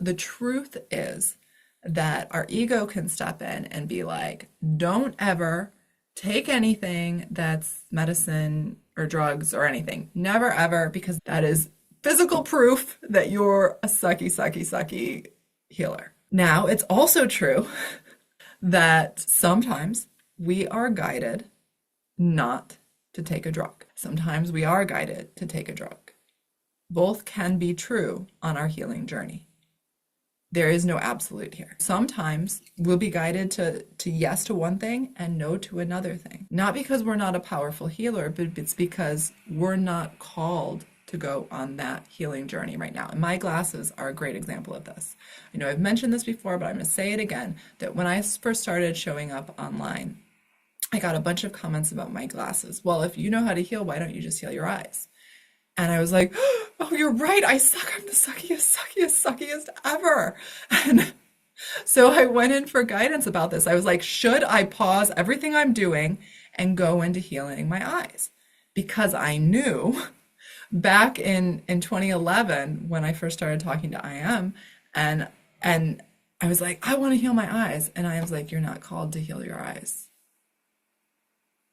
the truth is that our ego can step in and be like, don't ever take anything that's medicine or drugs or anything. Never ever, because that is physical proof that you're a sucky, sucky, sucky healer. Now, it's also true that sometimes we are guided not to take a drug. Sometimes we are guided to take a drug. Both can be true on our healing journey. There is no absolute here. Sometimes we'll be guided to yes to one thing and no to another thing. Not because we're not a powerful healer, but it's because we're not called to go on that healing journey right now. And my glasses are a great example of this. I know I've mentioned this before, but I'm going to say it again, that when I first started showing up online, I got a bunch of comments about my glasses. Well, if you know how to heal, why don't you just heal your eyes? And I was like, oh, you're right. I suck. I'm the suckiest, suckiest, suckiest ever. And so I went in for guidance about this. I was like, should I pause everything I'm doing and go into healing my eyes? Because I knew back in 2011, when I first started talking to IM, and I was like, I want to heal my eyes. And I was like, you're not called to heal your eyes.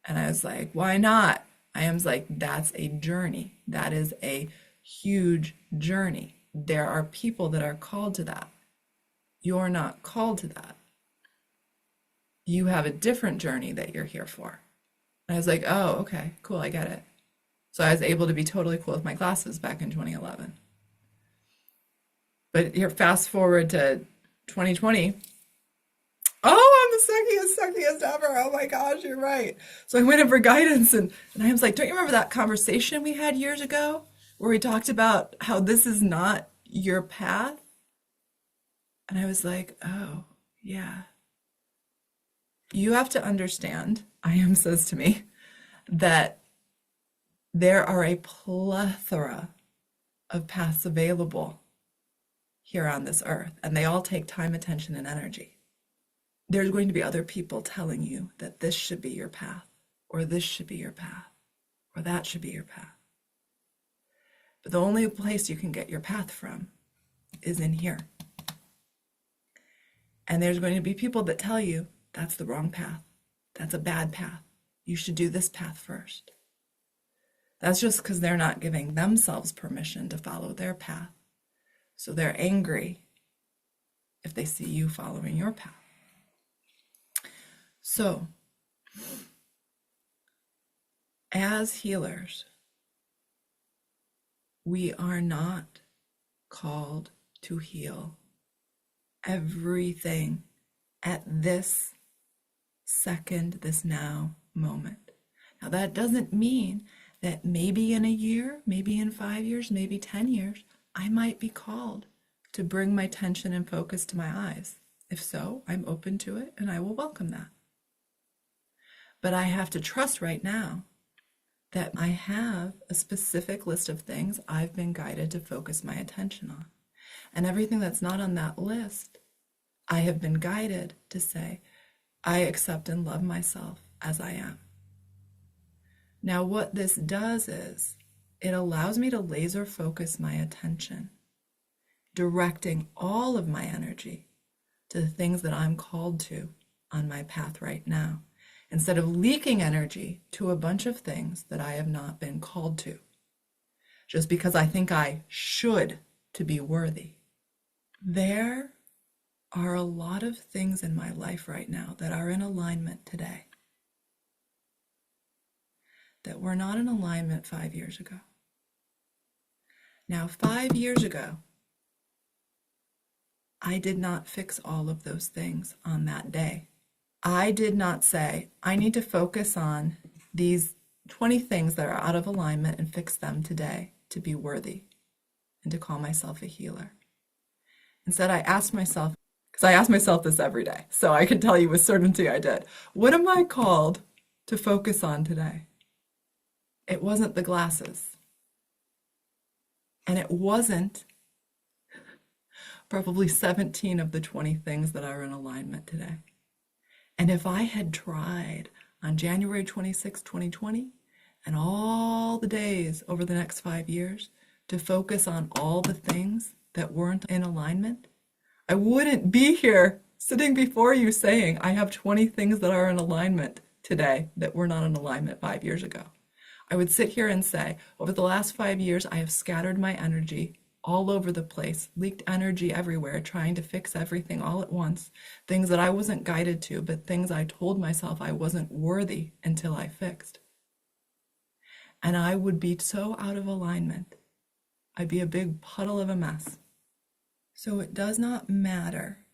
And I was like, why not? I was like, that's a journey. That is a huge journey. There are people that are called to that. You're not called to that. You have a different journey that you're here for. And I was like, oh, okay, cool, I get it. So I was able to be totally cool with my glasses back in 2011. But here, fast forward to 2020. Oh, I'm the suckiest ever. Oh my gosh, you're right. So I went in for guidance, and I was like, don't you remember that conversation we had years ago where we talked about how this is not your path? And I was like, oh, yeah. You have to understand, IM says to me, that there are a plethora of paths available here on this earth, and they all take time, attention, and energy. There's going to be other people telling you that this should be your path, or this should be your path, or that should be your path. But the only place you can get your path from is in here. And there's going to be people that tell you that's the wrong path. That's a bad path. You should do this path first. That's just because they're not giving themselves permission to follow their path. So they're angry if they see you following your path. So, as healers, we are not called to heal everything at this second, this now moment. Now, that doesn't mean that maybe in a year, maybe in 5 years, maybe 10 years, I might be called to bring my attention and focus to my eyes. If so, I'm open to it and I will welcome that. But I have to trust right now that I have a specific list of things I've been guided to focus my attention on. And everything that's not on that list, I have been guided to say, I accept and love myself as I am. Now, what this does is it allows me to laser focus my attention, directing all of my energy to the things that I'm called to on my path right now, instead of leaking energy to a bunch of things that I have not been called to, just because I think I should to be worthy. There are a lot of things in my life right now that are in alignment today that were not in alignment 5 years ago. Now, 5 years ago, I did not fix all of those things on that day. I did not say, I need to focus on these 20 things that are out of alignment and fix them today to be worthy and to call myself a healer. Instead, I asked myself, because I ask myself this every day, so I can tell you with certainty I did, what am I called to focus on today? It wasn't the glasses. And it wasn't probably 17 of the 20 things that are in alignment today. And if I had tried on January 26, 2020, and all the days over the next 5 years to focus on all the things that weren't in alignment, I wouldn't be here sitting before you saying I have 20 things that are in alignment today that were not in alignment 5 years ago. I would sit here and say, over the last 5 years, I have scattered my energy all over the place, leaked energy everywhere, trying to fix everything all at once, things that I wasn't guided to, but things I told myself I wasn't worthy until I fixed. And I would be so out of alignment. I'd be a big puddle of a mess. So it does not matter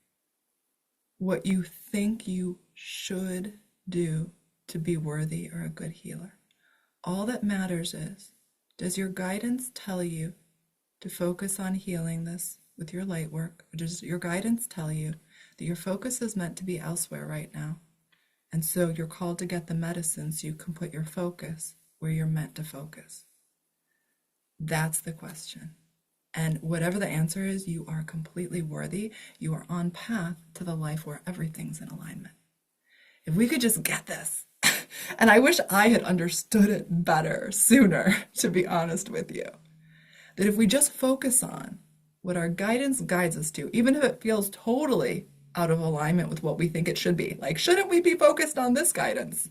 what you think you should do to be worthy or a good healer. All that matters is, does your guidance tell you to focus on healing this with your light work? Or does your guidance tell you that your focus is meant to be elsewhere right now? And so you're called to get the medicine so you can put your focus where you're meant to focus. That's the question. And whatever the answer is, you are completely worthy. You are on path to the life where everything's in alignment. If we could just get this, and I wish I had understood it better sooner, to be honest with you, that if we just focus on what our guidance guides us to, even if it feels totally out of alignment with what we think it should be, like, shouldn't we be focused on this guidance?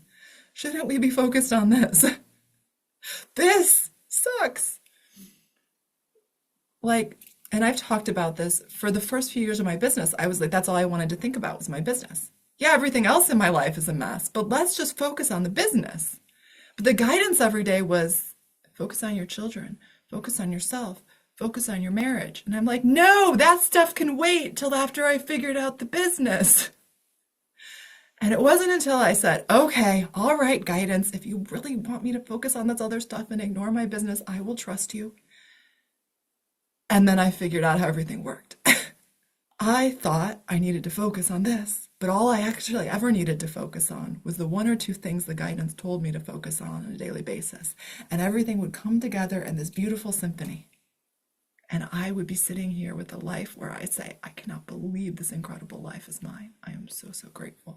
Shouldn't we be focused on this? This sucks. Like, and I've talked about this for the first few years of my business. I was like, that's all I wanted to think about was my business. Yeah, everything else in my life is a mess, but let's just focus on the business. But the guidance every day was focus on your children, focus on yourself, focus on your marriage. And I'm like, no, that stuff can wait till after I figured out the business. And it wasn't until I said, okay, all right, guidance, if you really want me to focus on this other stuff and ignore my business, I will trust you. And then I figured out how everything worked. I thought I needed to focus on this, but all I actually ever needed to focus on was the one or two things the guidance told me to focus on a daily basis. And everything would come together in this beautiful symphony. And I would be sitting here with a life where I say, I cannot believe this incredible life is mine. I am so, so grateful.